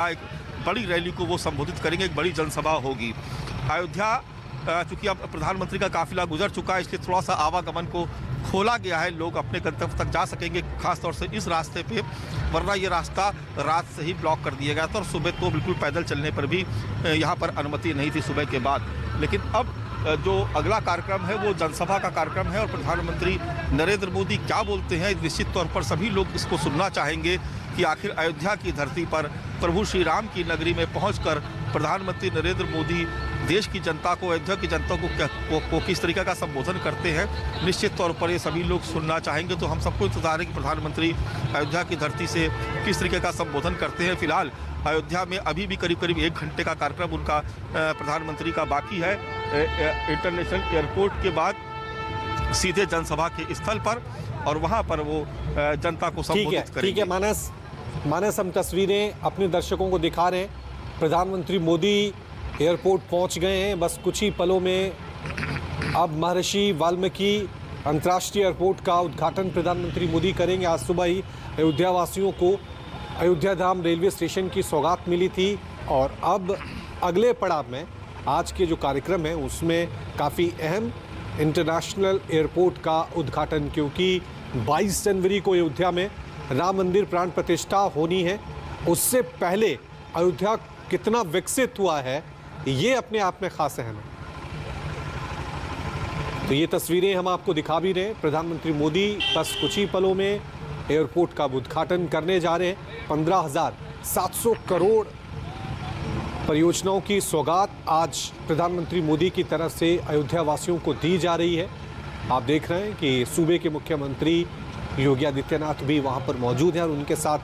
एक बड़ी रैली को वो संबोधित करेंगे, एक बड़ी जनसभा होगी। अयोध्या चूँकि अब प्रधानमंत्री का काफिला गुजर चुका है, इसलिए थोड़ा सा आवागमन को खोला गया है, लोग अपने गंतव्य तक जा सकेंगे, खासतौर से इस रास्ते पे, वरना ये रास्ता रात से ही ब्लॉक कर दिया गया था और सुबह तो बिल्कुल पैदल चलने पर भी यहाँ पर अनुमति नहीं थी सुबह के बाद। लेकिन अब जो अगला कार्यक्रम है वो जनसभा का कार्यक्रम है और प्रधानमंत्री नरेंद्र मोदी क्या बोलते हैं, निश्चित तौर पर सभी लोग इसको सुनना चाहेंगे कि आखिर अयोध्या की धरती पर प्रभु श्री राम की नगरी में पहुंचकर प्रधानमंत्री नरेंद्र मोदी देश की जनता को, अयोध्या की जनता को किस तरीके का संबोधन करते हैं। निश्चित तौर पर ये सभी लोग सुनना चाहेंगे। तो हम सबको इंतजार है कि प्रधानमंत्री अयोध्या की धरती से किस तरीके का संबोधन करते हैं। फिलहाल अयोध्या में अभी भी करीब 1 घंटे का कार्यक्रम उनका प्रधानमंत्री का बाकी है। इंटरनेशनल एयरपोर्ट के बाद सीधे जनसभा के स्थल पर और वहां पर वो जनता को संबोधित करेंगे। ठीक है मानस, हम तस्वीरें अपने दर्शकों को दिखा रहे हैं। प्रधानमंत्री मोदी एयरपोर्ट पहुंच गए हैं। बस कुछ ही पलों में अब महर्षि वाल्मीकि अंतर्राष्ट्रीय एयरपोर्ट का उद्घाटन प्रधानमंत्री मोदी करेंगे। आज सुबह ही अयोध्या वासियों को अयोध्या धाम रेलवे स्टेशन की सौगात मिली थी और अब अगले पड़ाव में आज के जो कार्यक्रम है उसमें काफ़ी अहम इंटरनेशनल एयरपोर्ट का उद्घाटन, क्योंकि 22 जनवरी को अयोध्या में राम मंदिर प्राण प्रतिष्ठा होनी है। उससे पहले अयोध्या कितना विकसित हुआ है ये अपने आप में खास अहम है। तो ये तस्वीरें हम आपको दिखा भी रहे हैं। प्रधानमंत्री मोदी बस कुछ ही पलों में एयरपोर्ट का उद्घाटन करने जा रहे हैं। 15,700 करोड़ परियोजनाओं की सौगात आज प्रधानमंत्री मोदी की तरफ से अयोध्या वासियों को दी जा रही है। आप देख रहे हैं कि सूबे के मुख्यमंत्री योगी आदित्यनाथ भी वहां पर मौजूद हैं और उनके साथ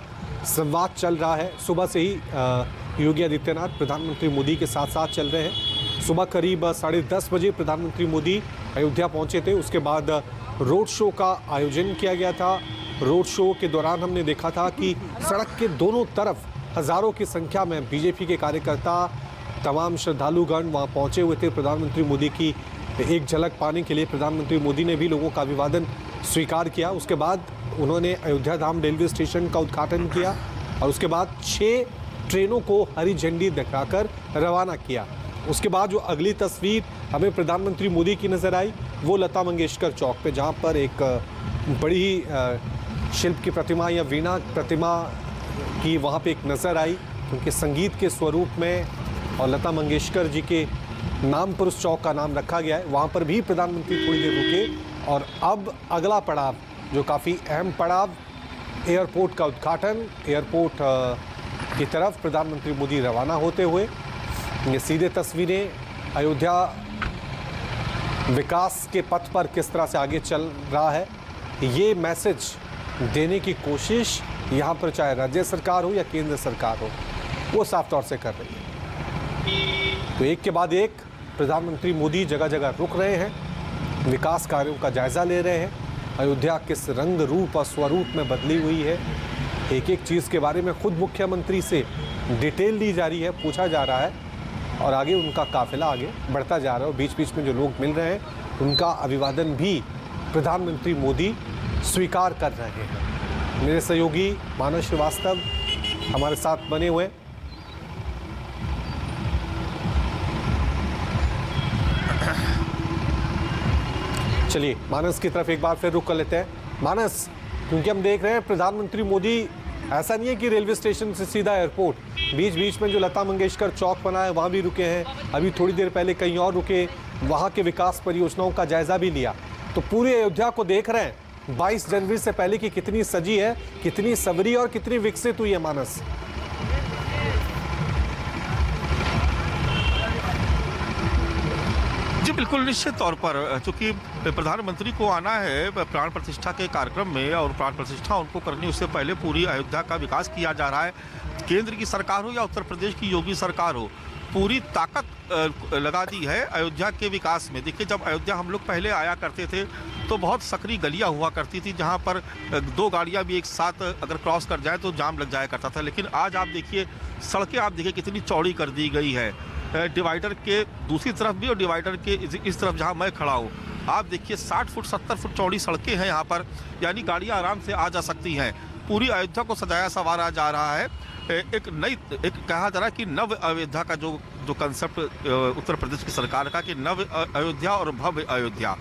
संवाद चल रहा है। सुबह से ही योगी आदित्यनाथ प्रधानमंत्री मोदी के साथ साथ चल रहे हैं। सुबह करीब 10:30 बजे प्रधानमंत्री मोदी अयोध्या पहुंचे थे। उसके बाद रोड शो का आयोजन किया गया था। रोड शो के दौरान हमने देखा था कि सड़क के दोनों तरफ हज़ारों की संख्या में बीजेपी के कार्यकर्ता, तमाम श्रद्धालुगण वहां पहुंचे हुए थे। प्रधानमंत्री मोदी की एक झलक पाने के लिए प्रधानमंत्री मोदी ने भी लोगों का अभिवादन स्वीकार किया। उसके बाद उन्होंने अयोध्या धाम रेलवे स्टेशन का उद्घाटन किया और उसके बाद 6 ट्रेनों को हरी झंडी दिखाकर रवाना किया। उसके बाद जो अगली तस्वीर हमें प्रधानमंत्री मोदी की नज़र आई वो लता मंगेशकर चौक पे, जहाँ पर एक बड़ी ही शिल्प की प्रतिमा या वीणा प्रतिमा की वहाँ पे एक नज़र आई, क्योंकि संगीत के स्वरूप में और लता मंगेशकर जी के नाम पर उस चौक का नाम रखा गया है। वहाँ पर भी प्रधानमंत्री थोड़ी देर रुके और अब अगला पड़ाव जो काफ़ी अहम पड़ाव, एयरपोर्ट का उद्घाटन, एयरपोर्ट की तरफ प्रधानमंत्री मोदी रवाना होते हुए। ये सीधे तस्वीरें अयोध्या विकास के पथ पर किस तरह से आगे चल रहा है ये मैसेज देने की कोशिश यहाँ पर चाहे राज्य सरकार हो या केंद्र सरकार हो वो साफ तौर से कर रही है। तो एक के बाद एक प्रधानमंत्री मोदी जगह जगह रुक रहे हैं, विकास कार्यों का जायज़ा ले रहे हैं। अयोध्या किस रंग रूप और स्वरूप में बदली हुई है, एक एक चीज़ के बारे में खुद मुख्यमंत्री से डिटेल ली जा रही है, पूछा जा रहा है और आगे उनका काफिला आगे बढ़ता जा रहा है और बीच बीच में जो लोग मिल रहे हैं उनका अभिवादन भी प्रधानमंत्री मोदी स्वीकार कर रहे हैं। मेरे सहयोगी मानस श्रीवास्तव हमारे साथ बने हुए। चलिए मानस की तरफ एक बार फिर रुक कर लेते हैं। मानस, क्योंकि हम देख रहे हैं प्रधानमंत्री मोदी, ऐसा नहीं है कि रेलवे स्टेशन से सीधा एयरपोर्ट, बीच बीच में जो लता मंगेशकर चौक बना है वहाँ भी रुके हैं, अभी थोड़ी देर पहले कहीं और रुके, वहाँ के विकास परियोजनाओं का जायज़ा भी लिया। तो पूरी अयोध्या को देख रहे हैं 22 जनवरी से पहले की कितनी सजी है, कितनी सबरी और कितनी विकसित हुई है। मानस, जी बिल्कुल, निश्चित तौर पर चूँकि प्रधानमंत्री को आना है प्राण प्रतिष्ठा के कार्यक्रम में और प्राण प्रतिष्ठा उनको करनी, उससे पहले पूरी अयोध्या का विकास किया जा रहा है। केंद्र की सरकार हो या उत्तर प्रदेश की योगी सरकार हो, पूरी ताकत लगा दी है अयोध्या के विकास में। देखिए, जब अयोध्या हम लोग पहले आया करते थे तो बहुत सकरी गलियां हुआ करती थी जहां पर 2 गाड़ियां भी एक साथ अगर क्रॉस कर जाए तो जाम लग जाया करता था। लेकिन आज आप देखिए सड़कें, आप देखिए कितनी चौड़ी कर दी गई है। डिवाइडर के दूसरी तरफ भी और डिवाइडर के इस तरफ जहां मैं खड़ा हूं, आप देखिए 60 फुट 70 फुट चौड़ी सड़कें हैं यहाँ पर, यानी गाड़ियाँ आराम से आ जा सकती हैं। पूरी अयोध्या को सजाया संवारा जा रहा है एक कहा जा रहा है कि नव अयोध्या का जो कंसेप्ट उत्तर प्रदेश की सरकार का, कि नव अयोध्या और भव्य अयोध्या।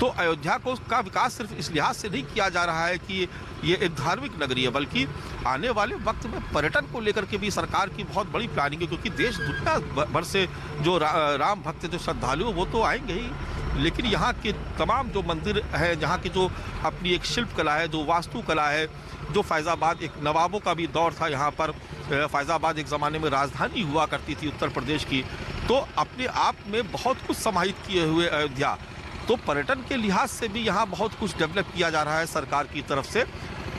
तो अयोध्या का विकास सिर्फ इस लिहाज से नहीं किया जा रहा है कि ये एक धार्मिक नगरी है, बल्कि आने वाले वक्त में पर्यटन को लेकर के भी सरकार की बहुत बड़ी प्लानिंग है, क्योंकि देश दुनिया भर से जो राम भक्त, जो श्रद्धालु, वो तो आएंगे ही, लेकिन यहाँ के तमाम जो मंदिर हैं, यहाँ की जो अपनी एक शिल्प कला है, जो वास्तु कला है, जो फैज़ाबाद एक नवाबों का भी दौर था यहाँ पर, फैज़ाबाद एक ज़माने में राजधानी हुआ करती थी उत्तर प्रदेश की, तो अपने आप में बहुत कुछ समाहित किए हुए अयोध्या, तो पर्यटन के लिहाज से भी यहाँ बहुत कुछ डेवलप किया जा रहा है सरकार की तरफ से।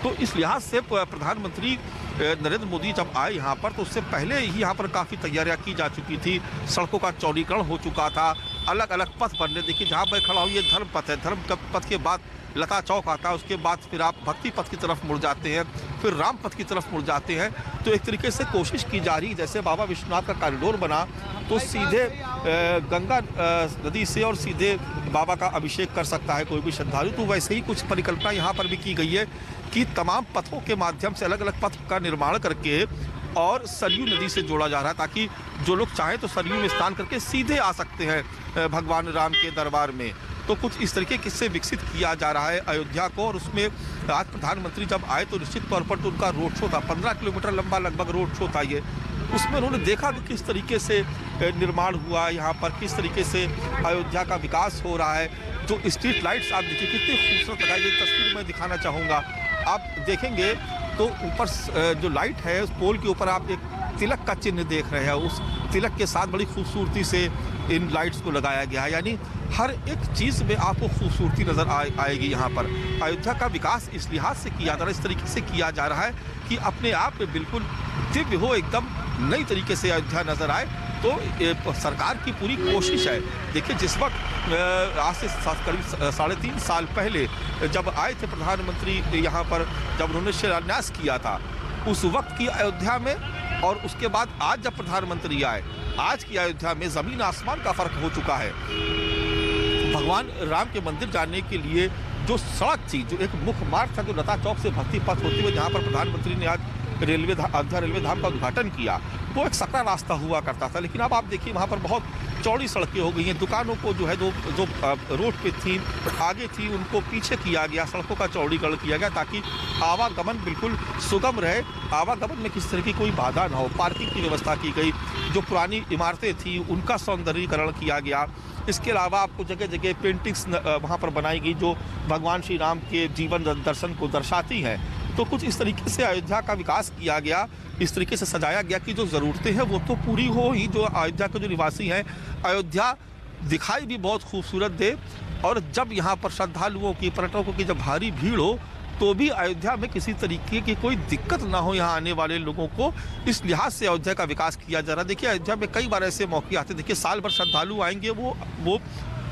तो इस लिहाज से प्रधानमंत्री नरेंद्र मोदी जब आए यहाँ पर, तो उससे पहले ही यहाँ पर काफ़ी तैयारियाँ की जा चुकी थी, सड़कों का चौड़ीकरण हो चुका था, अलग अलग पथ बनने, देखिए जहाँ मैं खड़ा हूँ ये धर्म पथ है, धर्म पथ के बाद लता चौक आता है, उसके बाद फिर आप भक्ति पथ की तरफ मुड़ जाते हैं, फिर राम पथ की तरफ मुड़ जाते हैं। तो एक तरीके से कोशिश की जा रही, जैसे बाबा विश्वनाथ का कॉरिडोर बना तो सीधे गंगा नदी से और सीधे बाबा का अभिषेक कर सकता है कोई भी श्रद्धालु, तो वैसे ही कुछ परिकल्पना यहाँ पर भी की गई है कि तमाम पथों के माध्यम से अलग अलग पथ का निर्माण करके और सरयू नदी से जोड़ा जा रहा है, ताकि जो लोग चाहें तो सरयू में स्नान करके सीधे आ सकते हैं भगवान राम के दरबार में। तो कुछ इस तरीके से विकसित किया जा रहा है अयोध्या को, और उसमें आज प्रधानमंत्री जब आए तो निश्चित तौर पर तो उनका रोड शो था, 15 किलोमीटर लंबा लगभग रोड शो था ये, उसमें उन्होंने देखा कि किस तरीके से निर्माण हुआ यहाँ पर, किस तरीके से अयोध्या का विकास हो रहा है। जो स्ट्रीट लाइट्स आप देखिए कितनी खूबसूरत लगाई गई, तस्वीर मैं दिखाना चाहूँगा, आप देखेंगे तो ऊपर जो लाइट है उस पोल के ऊपर आप एक तिलक का चिन्ह देख रहे हैं, उस तिलक के साथ बड़ी खूबसूरती से इन लाइट्स को लगाया गया है, यानी हर एक चीज़ में आपको खूबसूरती नज़र आएगी यहाँ पर। अयोध्या का विकास इस लिहाज से किया जा रहा है, इस तरीके से किया जा रहा है कि अपने आप में बिल्कुल दिव्य हो, एकदम नई तरीके से अयोध्या नज़र आए। तो सरकार की पूरी कोशिश है। देखिए जिस वक्त आज से करीब 3.5 साल पहले जब आए थे प्रधानमंत्री यहाँ पर, जब उन्होंने शिलान्यास किया था, उस वक्त की अयोध्या में और उसके बाद आज जब प्रधानमंत्री आए, आज की अयोध्या में ज़मीन आसमान का फ़र्क हो चुका है। भगवान राम के मंदिर जाने के लिए जो सड़क थी, जो एक मुख्य मार्ग था, जो लता चौक से भक्ति पथ होते हुए जहाँ पर प्रधानमंत्री ने आज अयोध्या रेलवे धाम का उद्घाटन किया, वो एक सकरा रास्ता हुआ करता था, लेकिन अब आप देखिए वहाँ पर बहुत चौड़ी सड़कें हो गई हैं। दुकानों को जो है जो रोड पे थी आगे थी उनको पीछे किया गया, सड़कों का चौड़ीकरण किया गया ताकि आवागमन बिल्कुल सुगम रहे, आवागमन में किसी तरह की कोई बाधा ना हो। पार्किंग की व्यवस्था की गई, जो पुरानी इमारतें थी उनका सौंदर्यीकरण किया गया। इसके अलावा आपको जगह जगह पेंटिंग्स वहाँ पर बनाई गई जो भगवान श्री राम के जीवन दर्शन को दर्शाती हैं। तो कुछ इस तरीके से अयोध्या का विकास किया गया, इस तरीके से सजाया गया कि जो ज़रूरतें हैं वो तो पूरी हो ही, जो अयोध्या के जो निवासी हैं, अयोध्या दिखाई भी बहुत खूबसूरत दे, और जब यहाँ पर श्रद्धालुओं की, पर्यटकों की जब भारी भीड़ हो तो भी अयोध्या में किसी तरीके की कोई दिक्कत ना हो यहाँ आने वाले लोगों को। इस लिहाज से अयोध्या का विकास किया जा रहा है। देखिए अयोध्या में कई बार ऐसे मौके आते हैं, देखिए साल भर श्रद्धालु आएंगे, वो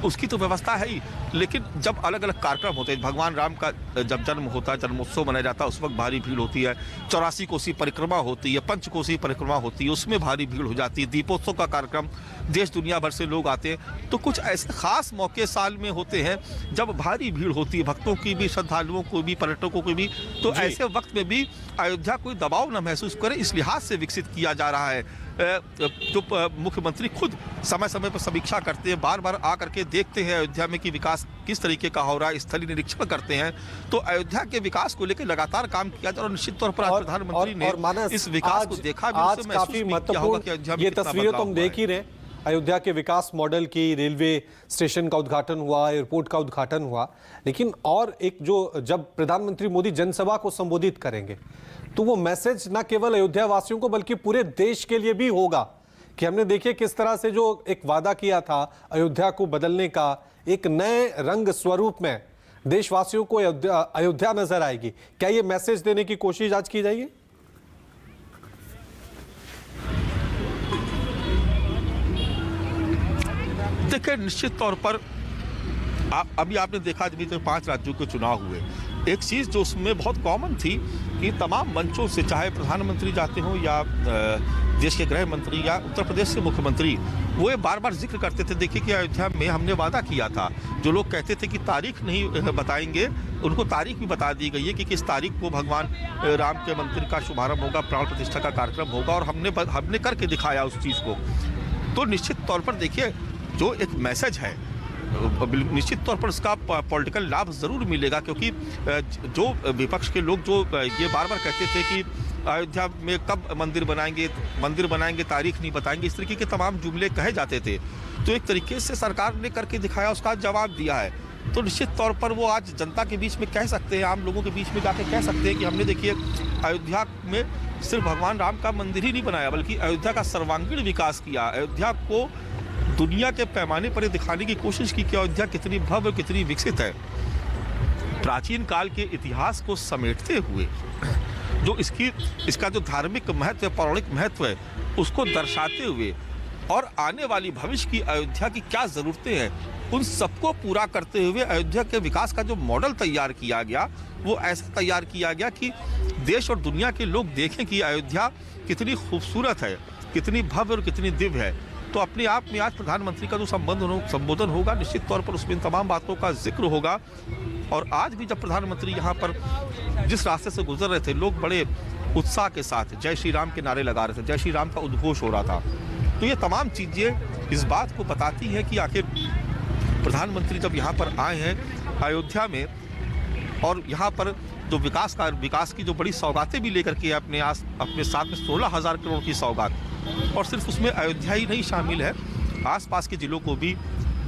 उसकी तो व्यवस्था है ही, लेकिन जब अलग अलग कार्यक्रम होते हैं, भगवान राम का जब जन्म होता है, जन्मोत्सव मनाया जाता है, उस वक्त भारी भीड़ होती है। 84 कोसी परिक्रमा होती है, पंचकोसी परिक्रमा होती है, उसमें भारी भीड़ हो जाती है। दीपोत्सव का कार्यक्रम, देश दुनिया भर से लोग आते हैं। तो कुछ ऐसे खास मौके साल में होते हैं जब भारी भीड़ होती है, भक्तों की भी, श्रद्धालुओं को भी, पर्यटकों को भी। तो ऐसे वक्त में भी अयोध्या कोई दबाव न महसूस करे, इस लिहाज से विकसित किया जा रहा है। जो मुख्यमंत्री खुद समय समय पर समीक्षा करते हैं, बार बार आकर के देखते हैं अयोध्या में कि विकास किस तरीके का हो रहा है, स्थलीय निरीक्षण करते हैं। तो अयोध्या के विकास को लेकर लगातार काम किया जा रहा है, और निश्चित तौर पर आज प्रधानमंत्री ने इस विकास को देखा, आज काफी महत्वपूर्ण ये तस्वीरें तुम देख ही रहे। अयोध्या के विकास मॉडल की, रेलवे स्टेशन का उद्घाटन हुआ, एयरपोर्ट का उद्घाटन हुआ, लेकिन और एक जो जब प्रधानमंत्री मोदी जनसभा को संबोधित करेंगे तो वो मैसेज न केवल अयोध्या वासियों को बल्कि पूरे देश के लिए भी होगा कि हमने देखिए किस तरह से जो एक वादा किया था अयोध्या को बदलने का, एक नए रंग स्वरूप में देशवासियों को अयोध्या नजर आएगी। क्या ये मैसेज देने की कोशिश आज की जाएगी? देखिए निश्चित तौर पर अभी आपने देखा जब तो 5 राज्यों के चुनाव हुए, एक चीज़ जो उसमें बहुत कॉमन थी कि तमाम मंचों से, चाहे प्रधानमंत्री जाते हों या देश के गृह मंत्री या उत्तर प्रदेश के मुख्यमंत्री वो ये बार बार जिक्र करते थे, देखिए कि अयोध्या में हमने वादा किया था। जो लोग कहते थे कि तारीख नहीं बताएंगे, उनको तारीख भी बता दी गई है कि किस तारीख को भगवान राम के मंदिर का शुभारंभ होगा, प्राण प्रतिष्ठा का कार्यक्रम होगा, और हमने करके दिखाया उस चीज़ को। तो निश्चित तौर पर देखिए जो एक मैसेज है, निश्चित तौर पर इसका पॉलिटिकल लाभ ज़रूर मिलेगा, क्योंकि जो विपक्ष के लोग जो ये बार बार कहते थे कि अयोध्या में कब मंदिर बनाएंगे, तारीख नहीं बताएंगे, इस तरीके के तमाम जुमले कहे जाते थे। तो एक तरीके से सरकार ने करके दिखाया, उसका जवाब दिया है। तो निश्चित तौर पर वो आज जनता के बीच में कह सकते हैं, आम लोगों के बीच में जाके कह सकते हैं कि हमने देखिए अयोध्या में सिर्फ भगवान राम का मंदिर ही नहीं बनाया, बल्कि अयोध्या का सर्वांगीण विकास किया। अयोध्या को दुनिया के पैमाने पर दिखाने की कोशिश की कि अयोध्या कितनी भव्य, कितनी विकसित है। प्राचीन काल के इतिहास को समेटते हुए जो इसका जो धार्मिक महत्व है, पौराणिक महत्व है, उसको दर्शाते हुए और आने वाली भविष्य की अयोध्या की क्या ज़रूरतें हैं, उन सबको पूरा करते हुए अयोध्या के विकास का जो मॉडल तैयार किया गया, वो ऐसा तैयार किया गया कि देश और दुनिया के लोग देखें कि अयोध्या कितनी खूबसूरत है, कितनी भव्य और कितनी दिव्य है। तो अपने आप में आज प्रधानमंत्री का जो संबोधन होगा, निश्चित तौर पर उसमें इन तमाम बातों का जिक्र होगा। और आज भी जब प्रधानमंत्री यहाँ पर जिस रास्ते से गुजर रहे थे, लोग बड़े उत्साह के साथ जय श्री राम के नारे लगा रहे थे, जय श्री राम का उद्घोष हो रहा था। तो ये तमाम चीज़ें इस बात को बताती हैं कि आखिर प्रधानमंत्री जब यहाँ पर आए हैं अयोध्या में, और यहाँ पर जो विकास की जो बड़ी सौगातें भी लेकर के अपने साथ में 16,000 करोड़ की सौगात, और सिर्फ उसमें अयोध्या ही नहीं शामिल है, आसपास के जिलों को भी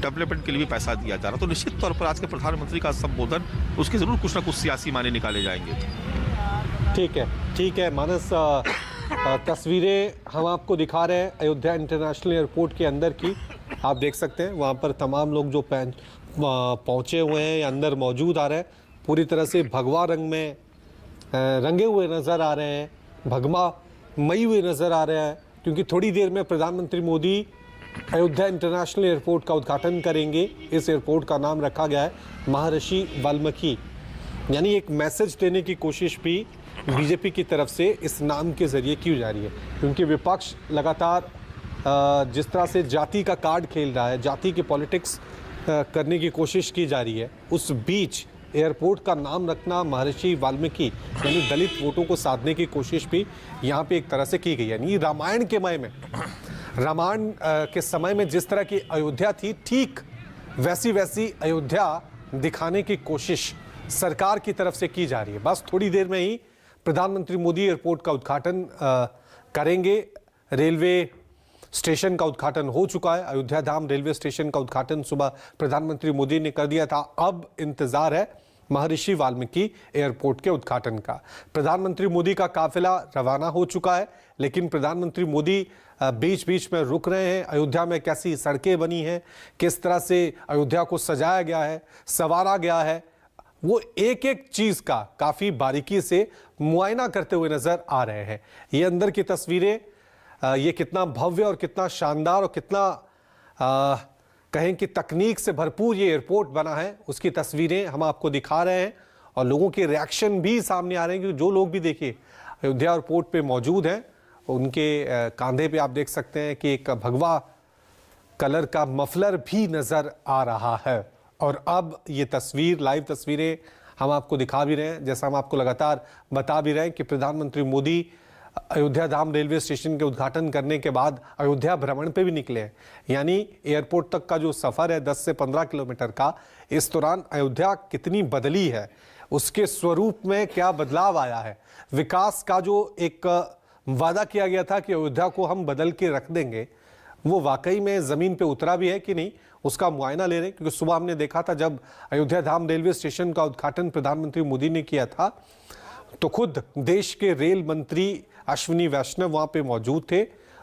डेवलपमेंट के लिए भी पैसा दिया जा रहा। तो निश्चित तौर पर आज के प्रधानमंत्री का संबोधन, उसके ज़रूर कुछ ना कुछ सियासी माने निकाले जाएंगे। ठीक है मानस, तस्वीरें हम आपको दिखा रहे हैं अयोध्या इंटरनेशनल एयरपोर्ट के अंदर की। आप देख सकते हैं वहाँ पर तमाम लोग जो पहुँचे हुए हैं या अंदर मौजूद आ रहे हैं, पूरी तरह से भगवा रंग में रंगे हुए नज़र आ रहे हैं, भगवा मई हुए नज़र आ रहे हैं, क्योंकि थोड़ी देर में प्रधानमंत्री मोदी अयोध्या इंटरनेशनल एयरपोर्ट का उद्घाटन करेंगे। इस एयरपोर्ट का नाम रखा गया है महर्षि वाल्मीकि, यानी एक मैसेज देने की कोशिश भी बीजेपी की तरफ से इस नाम के ज़रिए की जा रही है, क्योंकि विपक्ष लगातार जिस तरह से जाति का कार्ड खेल रहा है, जाति की पॉलिटिक्स करने की कोशिश की जा रही है, उस बीच एयरपोर्ट का नाम रखना महर्षि वाल्मीकि यानी दलित वोटों को साधने की कोशिश भी यहाँ पे एक तरह से की गई है। यानी रामायण के समय में जिस तरह की अयोध्या थी, ठीक वैसी अयोध्या दिखाने की कोशिश सरकार की तरफ से की जा रही है। बस थोड़ी देर में ही प्रधानमंत्री मोदी एयरपोर्ट का उद्घाटन करेंगे। रेलवे स्टेशन का उद्घाटन हो चुका है, अयोध्या धाम रेलवे स्टेशन का उद्घाटन सुबह प्रधानमंत्री मोदी ने कर दिया था। अब इंतजार है महर्षि वाल्मीकि एयरपोर्ट के उद्घाटन का। प्रधानमंत्री मोदी का काफिला रवाना हो चुका है, लेकिन प्रधानमंत्री मोदी बीच बीच में रुक रहे हैं। अयोध्या में कैसी सड़कें बनी हैं, किस तरह से अयोध्या को सजाया गया है, संवारा गया है, वो एक एक चीज का काफी बारीकी से मुआयना करते हुए नजर आ रहे हैं। ये अंदर की तस्वीरें, ये कितना भव्य और कितना शानदार और कितना कहें कि तकनीक से भरपूर ये एयरपोर्ट बना है, उसकी तस्वीरें हम आपको दिखा रहे हैं। और लोगों के रिएक्शन भी सामने आ रहे हैं, क्योंकि जो लोग भी देखिए अयोध्या एयरपोर्ट पे मौजूद हैं, उनके कांधे पे आप देख सकते हैं कि एक भगवा कलर का मफलर भी नज़र आ रहा है। और अब ये लाइव तस्वीरें हम आपको दिखा भी रहे हैं, जैसा हम आपको लगातार बता भी रहे हैं कि प्रधानमंत्री मोदी अयोध्या धाम रेलवे स्टेशन के उद्घाटन करने के बाद अयोध्या भ्रमण पे भी निकले हैं। यानी एयरपोर्ट तक का जो सफ़र है 10 से 15 किलोमीटर का, इस दौरान अयोध्या कितनी बदली है, उसके स्वरूप में क्या बदलाव आया है, विकास का जो एक वादा किया गया था कि अयोध्या को हम बदल के रख देंगे, वो वाकई में ज़मीन पे उतरा भी है कि नहीं, उसका मुआयना ले रहे हैं। क्योंकि सुबह हमने देखा था जब अयोध्या धाम रेलवे स्टेशन का उद्घाटन प्रधानमंत्री मोदी ने किया था, तो खुद देश के रेल मंत्री अश्विनी वैष्णव वहाँ पे मौजूद थे।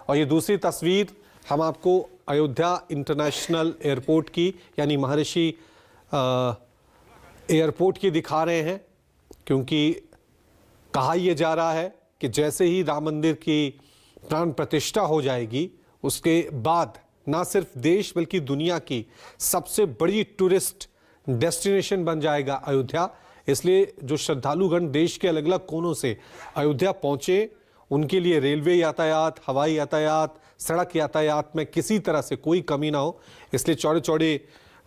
और ये दूसरी तस्वीर हम आपको अयोध्या इंटरनेशनल एयरपोर्ट की यानी महर्षि एयरपोर्ट की दिखा रहे हैं, क्योंकि कहा यह जा रहा है कि जैसे ही राम मंदिर की प्राण प्रतिष्ठा हो जाएगी, उसके बाद ना सिर्फ देश बल्कि दुनिया की सबसे बड़ी टूरिस्ट डेस्टिनेशन बन जाएगा अयोध्या। इसलिए जो श्रद्धालुगण देश के अलग अलग कोनों से अयोध्या पहुंचे, उनके लिए रेलवे यातायात, हवाई यातायात, सड़क यातायात में किसी तरह से कोई कमी ना हो, इसलिए चौड़े चौड़े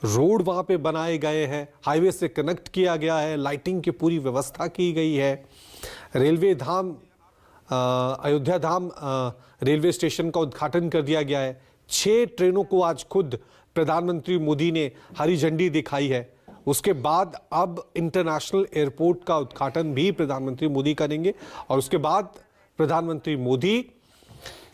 रोड वहाँ पे बनाए गए हैं, हाईवे से कनेक्ट किया गया है, लाइटिंग की पूरी व्यवस्था की गई है। रेलवे धाम अयोध्या धाम रेलवे स्टेशन का उद्घाटन कर दिया गया है। 6 ट्रेनों को आज खुद प्रधानमंत्री मोदी ने हरी झंडी दिखाई है। उसके बाद अब इंटरनेशनल एयरपोर्ट का उद्घाटन भी प्रधानमंत्री मोदी करेंगे और उसके बाद प्रधानमंत्री मोदी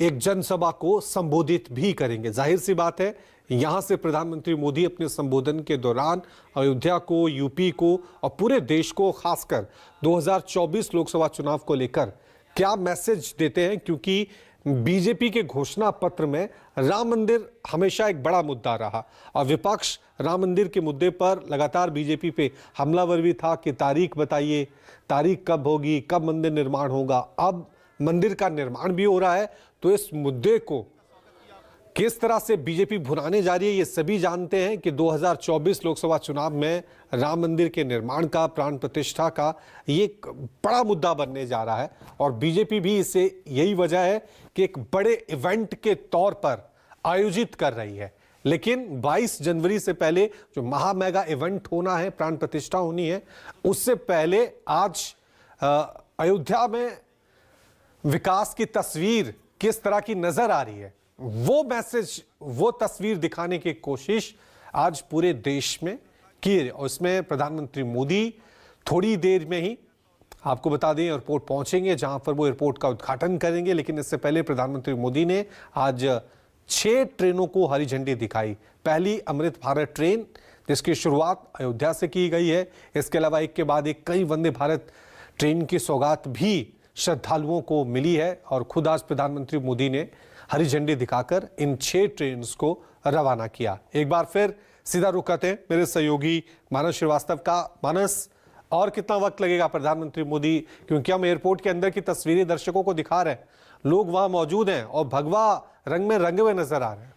एक जनसभा को संबोधित भी करेंगे। जाहिर सी बात है, यहां से प्रधानमंत्री मोदी अपने संबोधन के दौरान अयोध्या को, यूपी को और पूरे देश को, खासकर 2024 लोकसभा चुनाव को लेकर क्या मैसेज देते हैं, क्योंकि बीजेपी के घोषणा पत्र में राम मंदिर हमेशा एक बड़ा मुद्दा रहा और विपक्ष राम मंदिर के मुद्दे पर लगातार बीजेपी पे हमलावर भी था कि तारीख बताइए, तारीख कब होगी, कब मंदिर निर्माण होगा। अब मंदिर का निर्माण भी हो रहा है, तो इस मुद्दे को किस तरह से बीजेपी भुनाने जा रही है, ये सभी जानते हैं कि 2024 लोकसभा चुनाव में राम मंदिर के निर्माण का, प्राण प्रतिष्ठा का ये एक बड़ा मुद्दा बनने जा रहा है और बीजेपी भी इसे यही वजह है कि एक बड़े इवेंट के तौर पर आयोजित कर रही है। लेकिन 22 जनवरी से पहले जो महा मेगा इवेंट होना है, प्राण प्रतिष्ठा होनी है, उससे पहले आज अयोध्या में विकास की तस्वीर किस तरह की नजर आ रही है, वो मैसेज, वो तस्वीर दिखाने की कोशिश आज पूरे देश में की है और इसमें प्रधानमंत्री मोदी थोड़ी देर में ही, आपको बता दें, एयरपोर्ट पहुंचेंगे जहां पर वो एयरपोर्ट का उद्घाटन करेंगे। लेकिन इससे पहले प्रधानमंत्री मोदी ने आज 6 ट्रेनों को हरी झंडी दिखाई। पहली अमृत भारत ट्रेन, जिसकी शुरुआत अयोध्या से की गई है। इसके अलावा एक के बाद एक कई वंदे भारत ट्रेन की सौगात भी श्रद्धालुओं को मिली है और खुद आज प्रधानमंत्री मोदी ने हरी झंडी दिखाकर इन 6 ट्रेन को रवाना किया। एक बार फिर सीधा रुख करते हैं मेरे सहयोगी मानस श्रीवास्तव का। मानस, और कितना वक्त लगेगा प्रधानमंत्री मोदी, क्योंकि हम एयरपोर्ट के अंदर की तस्वीरें दर्शकों को दिखा रहे हैं, लोग वहां मौजूद हैं और भगवा रंग में रंगे हुए नजर आ रहे हैं।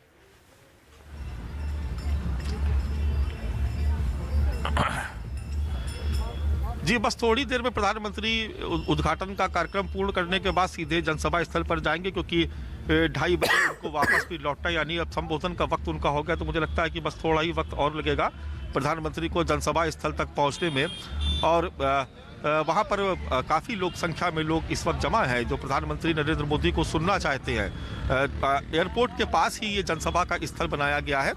जी, बस थोड़ी देर में प्रधानमंत्री उद्घाटन का कार्यक्रम पूर्ण करने के बाद सीधे जनसभा स्थल पर जाएंगे, क्योंकि 2:30 बजे उनको वापस भी लौटना, यानी अब संबोधन का वक्त उनका हो गया। तो मुझे लगता है कि बस थोड़ा ही वक्त और लगेगा प्रधानमंत्री को जनसभा स्थल तक पहुंचने में। और वहां पर काफ़ी लोग, संख्या में लोग इस वक्त जमा हैं जो प्रधानमंत्री नरेंद्र मोदी को सुनना चाहते हैं। एयरपोर्ट के पास ही ये जनसभा का स्थल बनाया गया है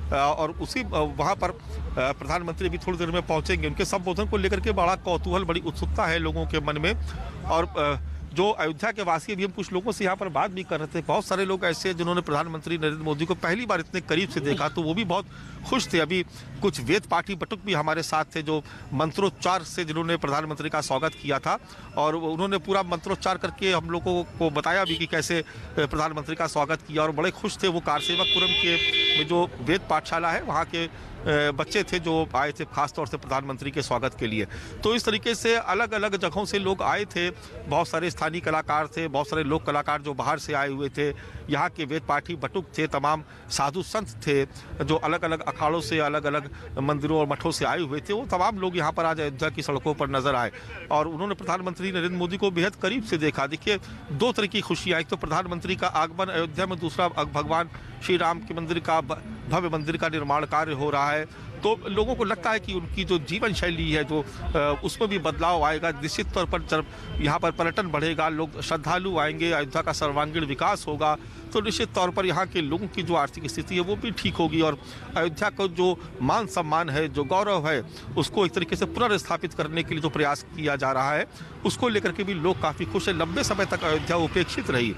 और उसी वहाँ पर प्रधानमंत्री भी थोड़ी देर में पहुँचेंगे। उनके संबोधन को लेकर के बड़ा कौतूहल, बड़ी उत्सुकता है लोगों के मन में। और जो अयोध्या के वासी, अभी हम कुछ लोगों से यहाँ पर बात भी कर रहे थे, बहुत सारे लोग ऐसे हैं जिन्होंने प्रधानमंत्री नरेंद्र मोदी को पहली बार इतने करीब से देखा, तो वो भी बहुत खुश थे। अभी कुछ वेद पाठी बटुक भी हमारे साथ थे जो मंत्रोच्चार से जिन्होंने प्रधानमंत्री का स्वागत किया था और उन्होंने पूरा मंत्रोच्चार करके हम लोगों को बताया भी कि कैसे प्रधानमंत्री का स्वागत किया और बड़े खुश थे। वो कारसेवकपुरम के में जो वेद पाठशाला है, वहाँ के बच्चे थे जो आए थे खास तौर से प्रधानमंत्री के स्वागत के लिए। तो इस तरीके से अलग अलग जगहों से लोग आए थे। बहुत सारे स्थानीय कलाकार थे, बहुत सारे लोक कलाकार जो बाहर से आए हुए थे, यहाँ के वेद पाठी बटुक थे, तमाम साधु संत थे जो अलग अलग अखाड़ों से, अलग अलग मंदिरों और मठों से आए हुए थे। वो तमाम लोग यहाँ पर आज अयोध्या की सड़कों पर नजर आए और उन्होंने प्रधानमंत्री नरेंद्र मोदी को बेहद करीब से देखा। देखिए, 2 तरह की खुशियाँ, एक तो प्रधानमंत्री का आगमन अयोध्या में, दूसरा भगवान श्री राम के मंदिर का, भव्य मंदिर का निर्माण कार्य हो रहा है। तो लोगों को लगता है कि उनकी जो जीवन शैली है, जो उसमें भी बदलाव आएगा। निश्चित तौर पर जब यहाँ पर पर्यटन बढ़ेगा, लोग श्रद्धालु आएंगे, अयोध्या का सर्वांगीण विकास होगा, तो निश्चित तौर पर यहाँ के लोगों की जो आर्थिक स्थिति है वो भी ठीक होगी और अयोध्या का जो मान सम्मान है, जो गौरव है, उसको एक तरीके से पुनर्स्थापित करने के लिए जो प्रयास किया जा रहा है, उसको लेकर के भी लोग काफ़ी खुश हैं। लंबे समय तक अयोध्या उपेक्षित रही,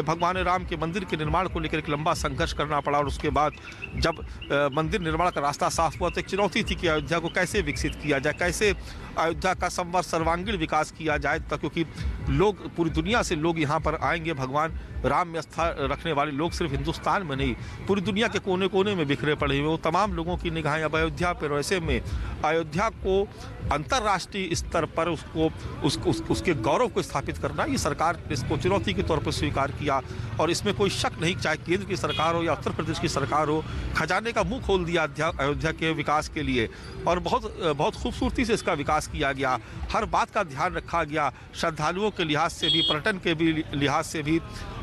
भगवान राम के मंदिर के निर्माण को लेकर एक लंबा संघर्ष करना पड़ा और उसके बाद जब मंदिर निर्माण का रास्ता साफ हुआ तो एक चुनौती थी कि अयोध्या को कैसे विकसित किया जाए, कैसे अयोध्या का सर्वांगीण विकास किया जाए, क्योंकि लोग, पूरी दुनिया से लोग यहाँ पर आएंगे, भगवान राम में रखने वाले लोग सिर्फ हिंदुस्तान में नहीं, पूरी दुनिया के कोने कोने में बिखरे पड़े हुए, वो तमाम लोगों की निगाहें अब अयोध्या पर। ऐसे में अयोध्या को अंतर्राष्ट्रीय स्तर पर उसके गौरव को स्थापित करना, ये सरकार ने इसको चुनौती के तौर पर स्वीकार किया। और इसमें कोई शक नहीं, चाहे केंद्र की सरकार हो या उत्तर प्रदेश की सरकार हो, खजाने का मुंह खोल दिया अयोध्या के विकास के लिए। और बहुत खूबसूरती से इसका विकास किया गया, हर बात का ध्यान रखा गया, श्रद्धालुओं के लिहाज से भी, पर्यटन के भी लिहाज से भी,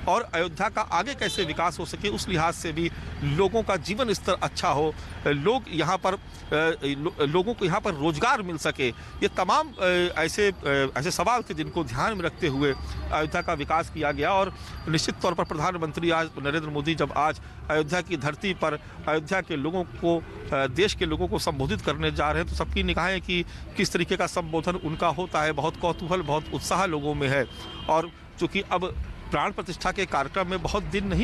और अयोध्या का आगे कैसे विकास हो सके उस लिहाज से भी, लोगों का जीवन स्तर अच्छा हो, लोगों को यहाँ पर रोजगार मिल सके, ये तमाम ऐसे सवाल थे जिनको ध्यान में रखते हुए अयोध्या का विकास किया गया। और निश्चित तौर पर प्रधानमंत्री आज नरेंद्र मोदी जब आज अयोध्या की धरती पर अयोध्या के लोगों को, देश के लोगों को संबोधित करने जा रहे हैं, तो सबकी निगाहें कि किस तरीके का संबोधन उनका होता है। बहुत कौतूहल, बहुत उत्साह लोगों में है। और चूँकि अब प्राण प्रतिष्ठा के कार्यक्रम में बहुत दिन नहीं